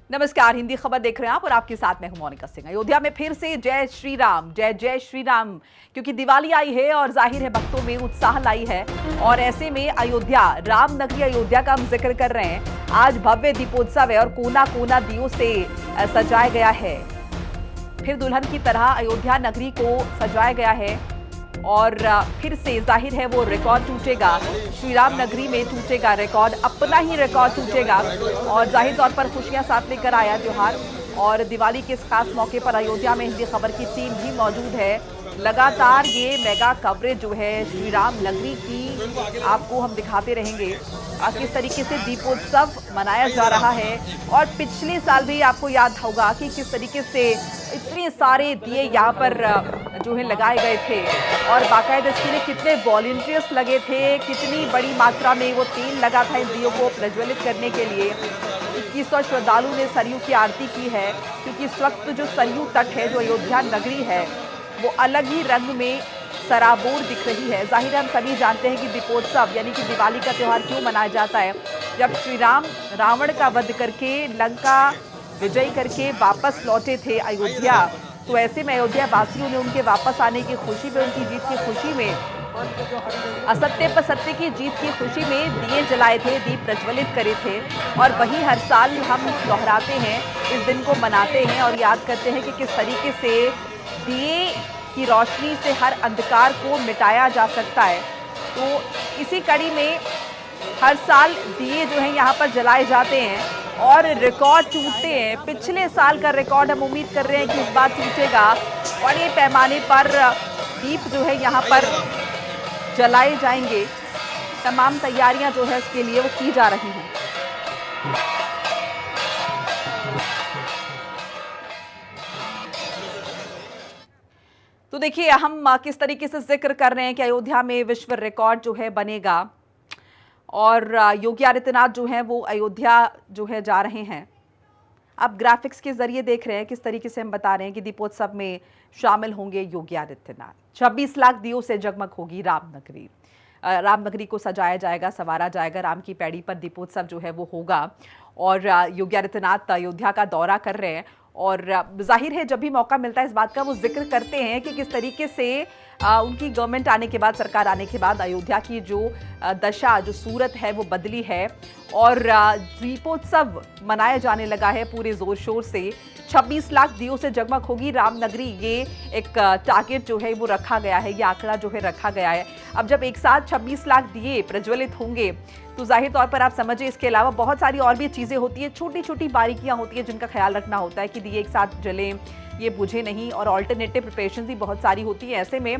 नमस्कार, हिंदी खबर देख रहे हैं आप और आपके साथ मैं हूं मोनिका सिंह। अयोध्या में फिर से जय श्री राम, जय जय श्री राम, क्योंकि दिवाली आई है और जाहिर है भक्तों में उत्साह लाई है। और ऐसे में अयोध्या, रामनगरी अयोध्या का हम जिक्र कर रहे हैं। आज भव्य दीपोत्सव है और कोना कोना दियों से सजाया गया है। फिर दुल्हन की तरह अयोध्या नगरी को सजाया गया है और फिर से जाहिर है वो रिकॉर्ड टूटेगा। श्री राम नगरी में टूटेगा रिकॉर्ड, अपना ही रिकॉर्ड टूटेगा। और जाहिर तौर पर खुशियां साथ लेकर आया त्योहार। और दिवाली के इस खास मौके पर अयोध्या में हिंदी खबर की टीम भी मौजूद है। लगातार ये मेगा कवरेज जो है श्री राम नगरी की आपको हम दिखाते रहेंगे किस तरीके से दीपोत्सव मनाया जा रहा है। और पिछले साल भी आपको याद होगा कि किस तरीके से इतने सारे दिए यहाँ पर जो है लगाए गए थे और बाकायदा इसके लिए कितने वॉलंटियर्स लगे थे, कितनी बड़ी मात्रा में वो तेल लगा था इन दियों को प्रज्वलित करने के लिए। 2100 श्रद्धालु ने सरयू की आरती की है, क्योंकि इस वक्त जो सरयू तट है, जो अयोध्या नगरी है, वो अलग ही रंग में सराबोर दिख रही है। जाहिर है हम सभी जानते हैं कि दीपोत्सव यानी कि दिवाली का त्यौहार क्यों मनाया जाता है। जब श्री राम रावण का वध करके, लंका विजय करके वापस लौटे थे अयोध्या, तो ऐसे में अयोध्या वासियों ने उनके वापस आने की खुशी में, उनकी जीत की खुशी में, असत्य पर सत्य की जीत की खुशी में दिए जलाए थे, दीप प्रज्वलित करे थे। और वही हर साल हम दोहराते हैं, इस दिन को मनाते हैं और याद करते हैं कि किस तरीके से दिए की रोशनी से हर अंधकार को मिटाया जा सकता है। तो इसी कड़ी में हर साल दिए जो हैं यहाँ पर जलाए जाते हैं और रिकॉर्ड टूटते हैं। पिछले साल का रिकॉर्ड हम उम्मीद कर रहे हैं कि इस बार टूटेगा। बड़े पैमाने पर दीप जो है यहाँ पर जलाए जाएंगे। तमाम तैयारियां जो है इसके लिए वो की जा रही हैं। तो देखिए हम किस तरीके से जिक्र कर रहे हैं कि अयोध्या में विश्व रिकॉर्ड जो है बनेगा और योगी आदित्यनाथ जो है वो अयोध्या जो है जा रहे हैं। आप ग्राफिक्स के जरिए देख रहे हैं किस तरीके से हम बता रहे हैं कि दीपोत्सव में शामिल होंगे योगी आदित्यनाथ। 26 लाख दियों से जगमग होगी रामनगरी। रामनगरी को सजाया जाएगा, संवारा जाएगा। राम की पैड़ी पर दीपोत्सव जो है वो होगा और योगी आदित्यनाथ अयोध्या का दौरा कर रहे हैं। और जाहिर है जब भी मौका मिलता है इस बात का वो जिक्र करते हैं कि किस तरीके से उनकी गवर्नमेंट आने के बाद, सरकार आने के बाद अयोध्या की जो दशा, जो सूरत है वो बदली है और दीपोत्सव मनाया जाने लगा है पूरे जोर शोर से। 26 लाख दियों से जगमग होगी रामनगरी, ये एक टारगेट जो है वो रखा गया है, ये आंकड़ा जो है रखा गया है। अब जब एक साथ 26 लाख दिए प्रज्वलित होंगे तो जाहिर तौर पर आप समझिए इसके अलावा बहुत सारी और भी चीज़ें होती है, छोटी छोटी बारीकियां होती है जिनका ख्याल रखना होता है कि दिए एक साथ जलें, ये बुझे नहीं। और ऑल्टरनेटिव प्रिपरेशन भी बहुत सारी होती है। ऐसे में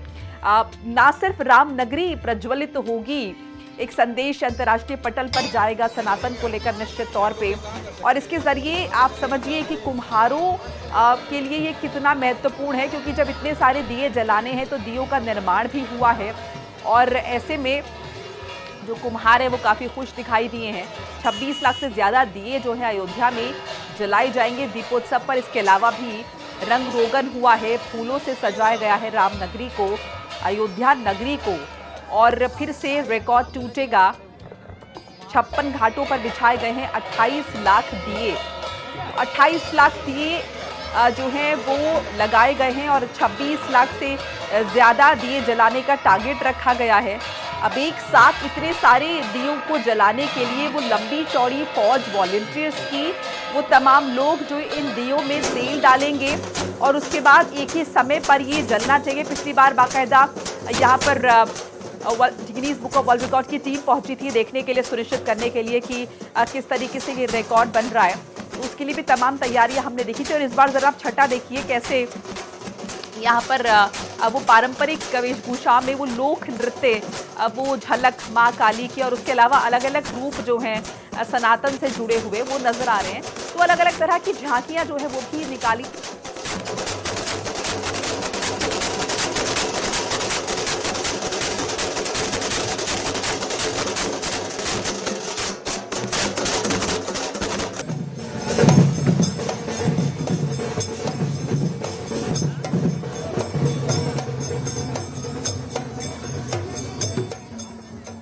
ना सिर्फ रामनगरी प्रज्वलित होगी, एक संदेश अंतर्राष्ट्रीय पटल पर जाएगा सनातन को लेकर निश्चित तौर पे। और इसके जरिए आप समझिए कि कुम्हारों के लिए ये कितना महत्वपूर्ण है, क्योंकि जब इतने सारे दिए जलाने हैं तो दियों का निर्माण भी हुआ है। और ऐसे में जो कुम्हार है वो काफ़ी खुश दिखाई दिए हैं। 26 लाख से ज़्यादा दिए जो है अयोध्या में जलाए जाएंगे दीपोत्सव पर। इसके अलावा भी रंग रोगन हुआ है, फूलों से सजाया गया है रामनगरी को, अयोध्या नगरी को। और फिर से रिकॉर्ड टूटेगा। 56 घाटों पर बिछाए गए हैं 28 लाख दिए। 28 लाख दिए जो हैं वो लगाए गए हैं और 26 लाख से ज़्यादा दिए जलाने का टारगेट रखा गया है। अब एक साथ इतने सारे दियों को जलाने के लिए वो लंबी चौड़ी फौज वॉलंटियर्स की, वो तमाम लोग जो इन दियों में तेल डालेंगे और उसके बाद एक ही समय पर ये जलना चाहिए। पिछली बार बाकायदा यहाँ पर Guinness book of world record की टीम पहुंची थी देखने के लिए, सुनिश्चित करने के लिए कि किस तरीके से ये रिकॉर्ड बन रहा है। तो उसके लिए भी तमाम तैयारियां हमने देखी थी। और इस बार ज़रा आप छठा देखिए कैसे यहाँ पर वो पारंपरिक वेशभूषा में वो लोक नृत्य, वो झलक माँ काली की और उसके अलावा अलग अलग रूप जो हैं सनातन से जुड़े हुए वो नजर आ रहे हैं। तो अलग अलग तरह की झांकियाँ जो है वो भी निकाली।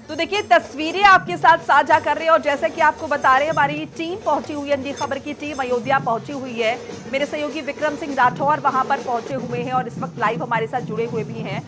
तो देखिए तस्वीरें आपके साथ साझा कर रहे हैं और जैसे कि आपको बता रहे हैं हमारी टीम पहुंची हुई है, इंडी खबर की टीम अयोध्या पहुंची हुई है। मेरे सहयोगी विक्रम सिंह राठौर वहां पर पहुंचे हुए हैं और इस वक्त लाइव हमारे साथ जुड़े हुए भी हैं।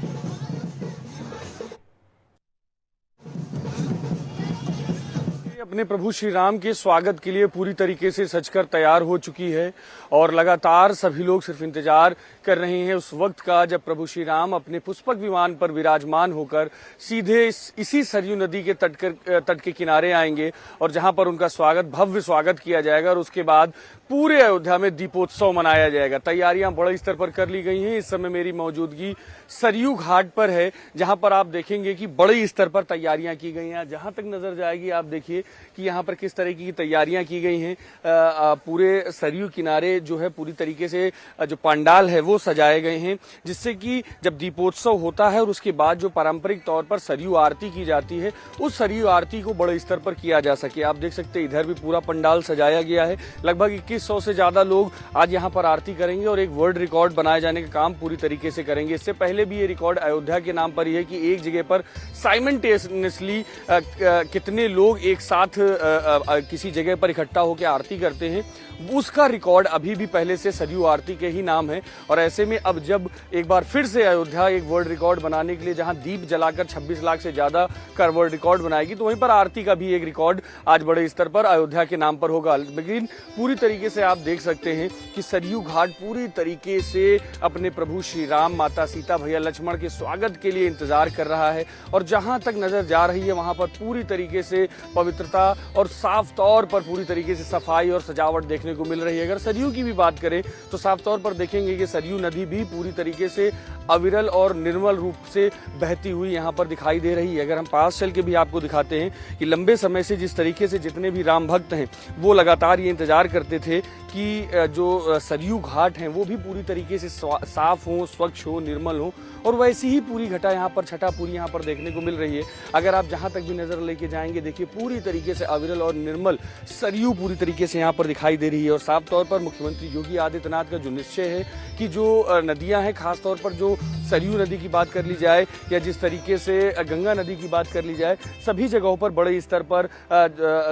अपने प्रभु श्री राम के स्वागत के लिए पूरी तरीके से सजकर तैयार हो चुकी है और लगातार सभी लोग सिर्फ इंतजार कर रहे हैं उस वक्त का जब प्रभु श्री राम अपने पुष्पक विमान पर विराजमान होकर सीधे इसी सरयू नदी के तट के किनारे आएंगे और जहां पर उनका भव्य स्वागत किया जाएगा और उसके बाद पूरे अयोध्या में दीपोत्सव मनाया जाएगा। तैयारियां बड़े स्तर पर कर ली गई हैं। इस समय मेरी मौजूदगी सरयू घाट पर है जहां पर आप देखेंगे कि बड़े स्तर पर तैयारियां की गई हैं। जहां तक नजर जाएगी आप देखिए कि यहाँ पर किस तरीके की तैयारियां की गई हैं। पूरे सरयू किनारे जो है पूरी तरीके से जो पंडाल है वो सजाए गए हैं, जिससे कि जब दीपोत्सव होता है और उसके बाद जो पारंपरिक तौर पर सरयू आरती की जाती है उस सरयू आरती को बड़े स्तर पर किया जा सके। आप देख सकते हैं इधर भी पूरा पंडाल सजाया गया है। लगभग 2100 से ज्यादा लोग आज यहाँ पर आरती करेंगे और एक वर्ल्ड रिकॉर्ड बनाए जाने का काम पूरी तरीके से करेंगे। इससे पहले भी ये रिकॉर्ड अयोध्या के नाम पर ही है कि एक जगह पर साइमल्टेनियसली कितने लोग एक साथ किसी जगह पर इकट्ठा होकर आरती करते हैं, उसका रिकॉर्ड अभी भी पहले से सरयू आरती के ही नाम है। और ऐसे में अब जब एक बार फिर से अयोध्या एक वर्ल्ड रिकॉर्ड बनाने के लिए जहां दीप जलाकर 26 लाख से ज्यादा का वर्ल्ड रिकॉर्ड बनाएगी, तो वहीं पर आरती का भी एक रिकॉर्ड आज बड़े स्तर पर अयोध्या के नाम पर होगा। लेकिन पूरी तरीके से आप देख सकते हैं कि सरयू घाट पूरी तरीके से अपने प्रभु श्री राम, माता सीता, भैया लक्ष्मण के स्वागत के लिए इंतजार कर रहा है। और जहां तक नजर जा रही है वहां पर पूरी तरीके से पवित्रता और साफ तौर पर पूरी तरीके से सफाई और सजावट देखने को मिल रही है। अगर सरयू की भी बात करें तो साफ तौर पर देखेंगे कि सरयू नदी भी पूरी तरीके से अविरल और निर्मल रूप से बहती हुई यहाँ पर दिखाई दे रही है। अगर हम पास चल के भी आपको दिखाते हैं कि लंबे समय से जिस तरीके से जितने भी राम भक्त हैं वो लगातार ये इंतजार करते थे कि जो सरयू घाट हैं वो भी पूरी तरीके से साफ हो, स्वच्छ हो, निर्मल हो, और वैसी ही पूरी घटा यहाँ पर छटा पूरी यहाँ पर देखने को मिल रही है। अगर आप जहाँ तक भी नजर लेके जाएंगे देखिए पूरी तरीके से अविरल और निर्मल सरयू पूरी तरीके से यहाँ पर दिखाई दे रही है। और साफ तौर पर मुख्यमंत्री योगी आदित्यनाथ का जो निश्चय है कि जो नदियां हैं, खासतौर पर जो सरयू नदी की बात कर ली जाए या जिस तरीके से गंगा नदी की बात कर ली जाए, सभी जगहों पर बड़े स्तर पर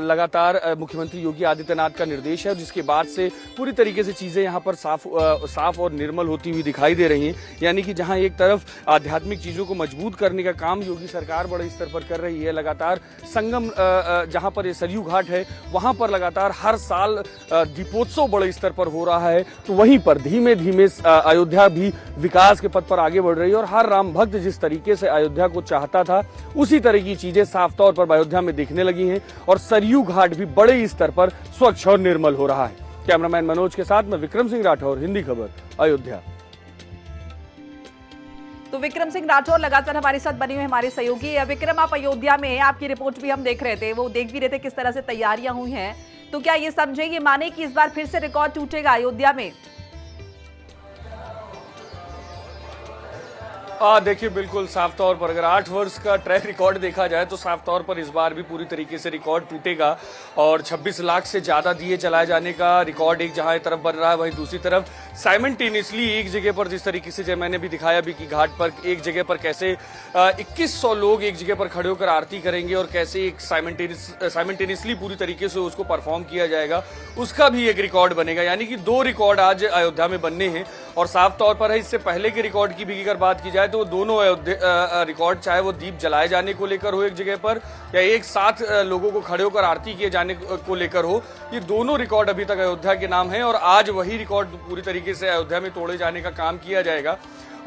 लगातार मुख्यमंत्री योगी आदित्यनाथ का निर्देश है, जिसके बाद से पूरी तरीके से चीजें यहाँ पर साफ और निर्मल होती हुई दिखाई दे रही हैं। यानी कि जहाँ एक तरफ आध्यात्मिक चीजों को मजबूत करने का काम योगी सरकार बड़े स्तर पर कर रही है, लगातार संगम जहाँ पर सरयू घाट है वहां पर लगातार हर साल दीपोत्सव बड़े स्तर पर हो रहा है, तो वहीं पर धीमे धीमे अयोध्या भी विकास के पथ पर आगे बढ़ रही है। और हर राम भक्त जिस तरीके से अयोध्या को चाहता था उसी तरह की चीजें साफ तौर पर अयोध्या में दिखने लगी हैं और सरयू घाट भी बड़े स्तर पर स्वच्छ और निर्मल हो रहा है। कैमरामैन मनोज के साथ मैं विक्रम सिंह राठौर, हिंदी खबर, अयोध्या। तो विक्रम सिंह राठौर लगातार हमारे साथ बने हुए हमारे सहयोगी। विक्रम, आप अयोध्या में हैं, आपकी रिपोर्ट भी हम देख रहे थे, वो देख भी रहे थे किस तरह से तैयारियां हुई हैं, तो क्या ये समझे, ये माने कि इस बार फिर से रिकॉर्ड टूटेगा अयोध्या में? देखिए बिल्कुल साफ तौर पर अगर 8 वर्ष का ट्रैक रिकॉर्ड देखा जाए तो साफ तौर पर इस बार भी पूरी तरीके से रिकॉर्ड टूटेगा और 26 लाख से ज्यादा दिए चलाए जाने का रिकॉर्ड एक जहां तरफ बन रहा है, वहीं दूसरी तरफ साइमल्टेनियसली एक जगह पर जिस तरीके से जब मैंने भी दिखाया भी कि घाट पर एक जगह पर कैसे 2100 लोग एक जगह पर खड़े होकर आरती करेंगे और कैसे एक साइमल्टेनियसली पूरी तरीके से उसको परफॉर्म किया जाएगा, उसका भी एक रिकॉर्ड बनेगा। यानी कि 2 रिकॉर्ड आज अयोध्या में बनने हैं। और साफ तौर पर है इससे पहले के रिकॉर्ड की भी अगर बात की जाए तो दोनों रिकॉर्ड, चाहे वो दीप जलाए जाने को लेकर हो एक जगह पर या एक साथ लोगों को खड़े होकर आरती किए जाने को लेकर हो, ये दोनों रिकॉर्ड अभी तक अयोध्या के नाम है और आज वही रिकॉर्ड पूरी तरीके से अयोध्या में तोड़े जाने का काम किया जाएगा।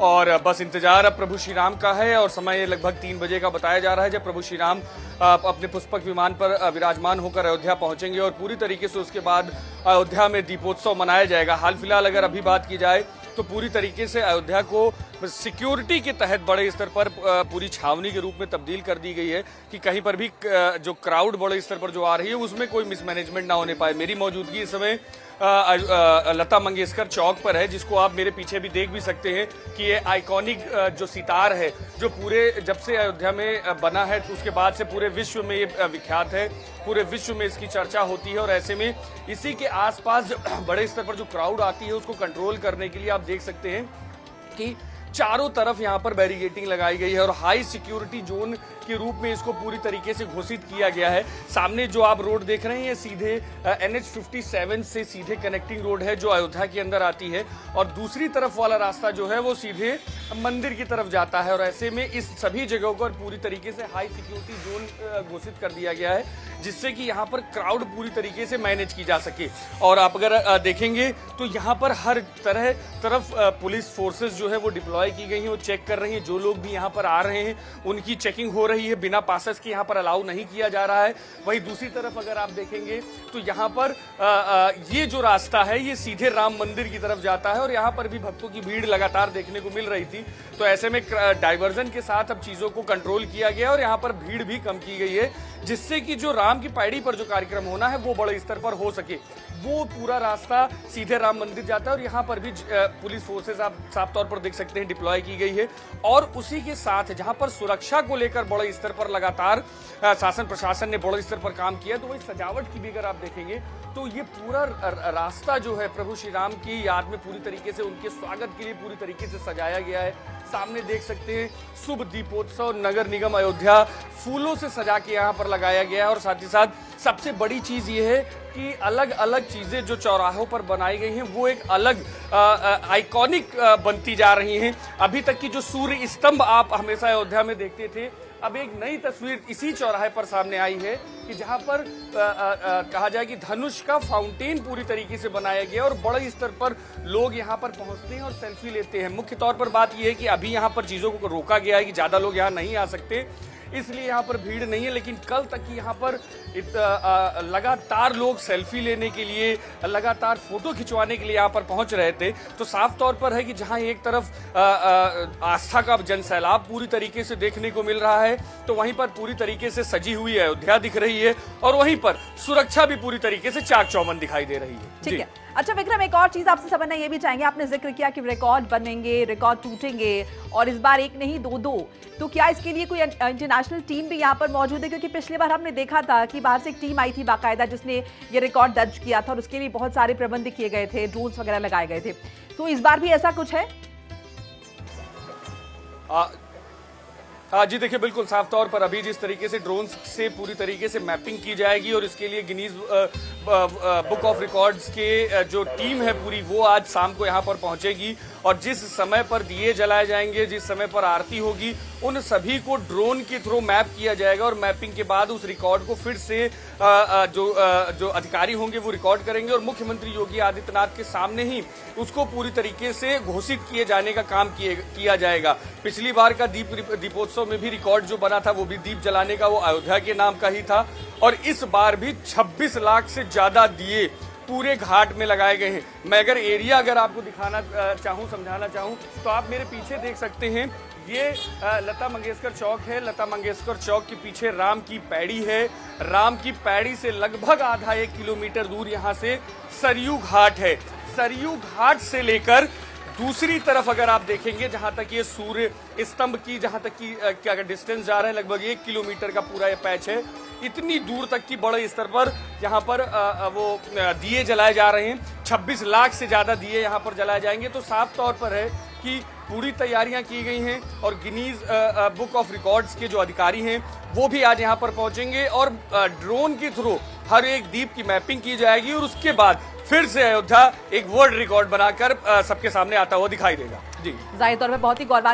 और बस इंतजार अब प्रभु श्री राम का है और समय लगभग 3 बजे का बताया जा रहा है जब प्रभु श्री राम अपने पुष्पक विमान पर विराजमान होकर अयोध्या पहुंचेंगे और पूरी तरीके से उसके बाद अयोध्या में दीपोत्सव मनाया जाएगा। हाल फिलहाल अगर अभी बात की जाए तो पूरी तरीके से अयोध्या को सिक्योरिटी के तहत बड़े स्तर पर पूरी छावनी के रूप में तब्दील कर दी गई है कि कहीं पर भी जो क्राउड बड़े स्तर पर जो आ रही है उसमें कोई मिसमैनेजमेंट ना होने पाए। मेरी मौजूदगी इस समय लता मंगेशकर चौक पर है, जिसको आप मेरे पीछे भी देख भी सकते हैं कि ये आइकॉनिक जो सितार है जो पूरे जब से अयोध्या में बना है उसके बाद से पूरे विश्व में ये विख्यात है, पूरे विश्व में इसकी चर्चा होती है। और ऐसे में इसी के आसपास बड़े स्तर पर जो क्राउड आती है उसको कंट्रोल करने के लिए आप देख सकते हैं कि चारों तरफ यहाँ पर बैरिकेडिंग लगाई गई है और हाई सिक्योरिटी जोन के रूप में इसको पूरी तरीके से घोषित किया गया है। सामने जो आप रोड देख रहे हैं ये सीधे NH 57 से सीधे कनेक्टिंग रोड है जो अयोध्या के अंदर आती है, और दूसरी तरफ वाला रास्ता जो है वो सीधे मंदिर की तरफ जाता है। और ऐसे में इस सभी जगहों पर पूरी तरीके से हाई सिक्योरिटी जोन घोषित कर दिया गया है, जिससे कि यहाँ पर क्राउड पूरी तरीके से मैनेज की जा सके। और आप अगर देखेंगे तो यहाँ पर हर तरफ पुलिस फोर्सेस जो है वो डिप्लॉय की गई हैं, वो चेक कर रही हैं। जो लोग भी यहाँ पर आ रहे हैं उनकी चेकिंग हो रही है, बिना पासेस के यहाँ पर अलाउ नहीं किया जा रहा है। वहीं दूसरी तरफ अगर आप देखेंगे तो यहाँ पर ये जो रास्ता है ये सीधे राम मंदिर की तरफ जाता है, और यहाँ पर भी भक्तों की भीड़ लगातार देखने को मिल रही थी। तो ऐसे में डाइवर्जन के साथ अब चीजों को कंट्रोल किया गया और यहाँ पर भीड़ भी कम की गई है, जिससे कि जो राम की पैड़ी पर जो कार्यक्रम होना है वो बड़े स्तर पर हो सके। वो पूरा रास्ता सीधे राम मंदिर जाता है और यहाँ पर भी पुलिस फोर्सेस आप साफ तौर पर देख सकते हैं डिप्लॉय की गई है। और उसी के साथ जहाँ पर सुरक्षा को लेकर बड़े स्तर पर लगातार शासन प्रशासन ने बड़े स्तर पर काम किया, तो वही सजावट की भी अगर आप देखेंगे तो ये पूरा रास्ता जो है प्रभु श्री राम की याद में पूरी तरीके से उनके स्वागत के लिए पूरी तरीके से सजाया गया है। सामने देख सकते हैं शुभ दीपोत्सव नगर निगम अयोध्या फूलों से सजा के यहाँ पर लगाया गया है। और साथ ही साथ सबसे बड़ी चीज ये है कि अलग अलग चीजें जो चौराहों पर बनाई गई हैं वो एक अलग आइकॉनिक बनती जा रही हैं। अभी तक की जो सूर्य स्तंभ आप हमेशा अयोध्या में देखते थे, अब एक नई तस्वीर इसी चौराहे पर सामने आई है कि जहां पर कहा जाए कि धनुष का फाउंटेन पूरी तरीके से बनाया गया और बड़े स्तर पर लोग यहां पर पहुंचते हैं और सेल्फी लेते हैं। मुख्य तौर पर बात यह है कि अभी यहां पर चीजों को रोका गया है कि ज्यादा लोग यहां नहीं आ सकते, इसलिए यहाँ पर भीड़ नहीं है। लेकिन कल तक की यहाँ पर लगातार लोग सेल्फी लेने के लिए, लगातार फोटो खिंचवाने के लिए यहाँ पर पहुंच रहे थे। तो साफ तौर पर है कि जहाँ एक तरफ आस्था का जनसैलाब पूरी तरीके से देखने को मिल रहा है, तो वहीं पर पूरी तरीके से सजी हुई अयोध्या दिख रही है और वहीं पर सुरक्षा भी पूरी तरीके से चाक चौबंद दिखाई दे रही है। ठीक है। अच्छा विक्रम, एक और चीज आपसे समझना ये भी चाहेंगे, आपने जिक्र किया कि रिकॉर्ड बनेंगे, रिकॉर्ड टूटेंगे और इस बार एक नहीं दो, तो क्या इसके लिए कोई इंटरनेशनल टीम भी यहाँ पर मौजूद है? क्योंकि पिछली बार हमने देखा था कि बाहर से एक टीम आई थी बाकायदा जिसने ये रिकॉर्ड दर्ज किया था और उसके लिए बहुत सारे प्रबंध किए गए थे, ड्रोन्स वगैरह लगाए गए थे। तो इस बार भी ऐसा कुछ है? हाँ जी, देखिए बिल्कुल साफ तौर पर अभी जिस तरीके से ड्रोन से पूरी तरीके से मैपिंग की जाएगी और इसके लिए गिनीज बुक ऑफ रिकॉर्ड्स के जो टीम है पूरी, वो आज शाम को यहाँ पर पहुंचेगी और जिस समय पर दिए जलाए जाएंगे, जिस समय पर आरती होगी, उन सभी को ड्रोन के थ्रू मैप किया जाएगा और मैपिंग के बाद उस रिकॉर्ड को फिर से जो अधिकारी होंगे वो रिकॉर्ड करेंगे और मुख्यमंत्री योगी आदित्यनाथ के सामने ही उसको पूरी तरीके से घोषित किए जाने का काम किया जाएगा। पिछली बार का दीपोत्सव में भी रिकॉर्ड जो बना था वो भी दीप जलाने का, वो अयोध्या के नाम का ही था और इस बार भी 26 लाख से ज्यादा दिए पूरे घाट में लगाए गए हैं। मैं अगर आपको दिखाना चाहूँ, समझाना चाहूँ, तो आप मेरे पीछे देख सकते हैं, ये लता मंगेशकर चौक है। लता मंगेशकर चौक के पीछे राम की पैड़ी है। राम की पैड़ी से लगभग आधा 1 किलोमीटर दूर यहाँ से सरयू घाट है। सरयू घाट से लेकर दूसरी तरफ अगर आप देखेंगे, जहां तक ये सूर्य स्तंभ की जहां तक की क्या डिस्टेंस जा रहा है, लगभग 1 किलोमीटर का पूरा ये पैच है। इतनी दूर तक की बड़े स्तर पर यहाँ पर वो दिए जलाए जा रहे हैं। 26 लाख से ज्यादा दिए यहाँ पर जलाए जाएंगे। तो साफ तौर पर है कि पूरी तैयारियां की गई हैं और गिनीज बुक ऑफ रिकॉर्ड्स के जो अधिकारी हैं वो भी आज यहाँ पर पहुंचेंगे और ड्रोन के थ्रू हर एक दीप की मैपिंग की जाएगी और उसके बाद फिर से अयोध्या एक वर्ल्ड रिकॉर्ड बनाकर सबके सामने आता हुआ दिखाई देगा। जी, जाहिर तौर पर बहुत ही गौरवान्वित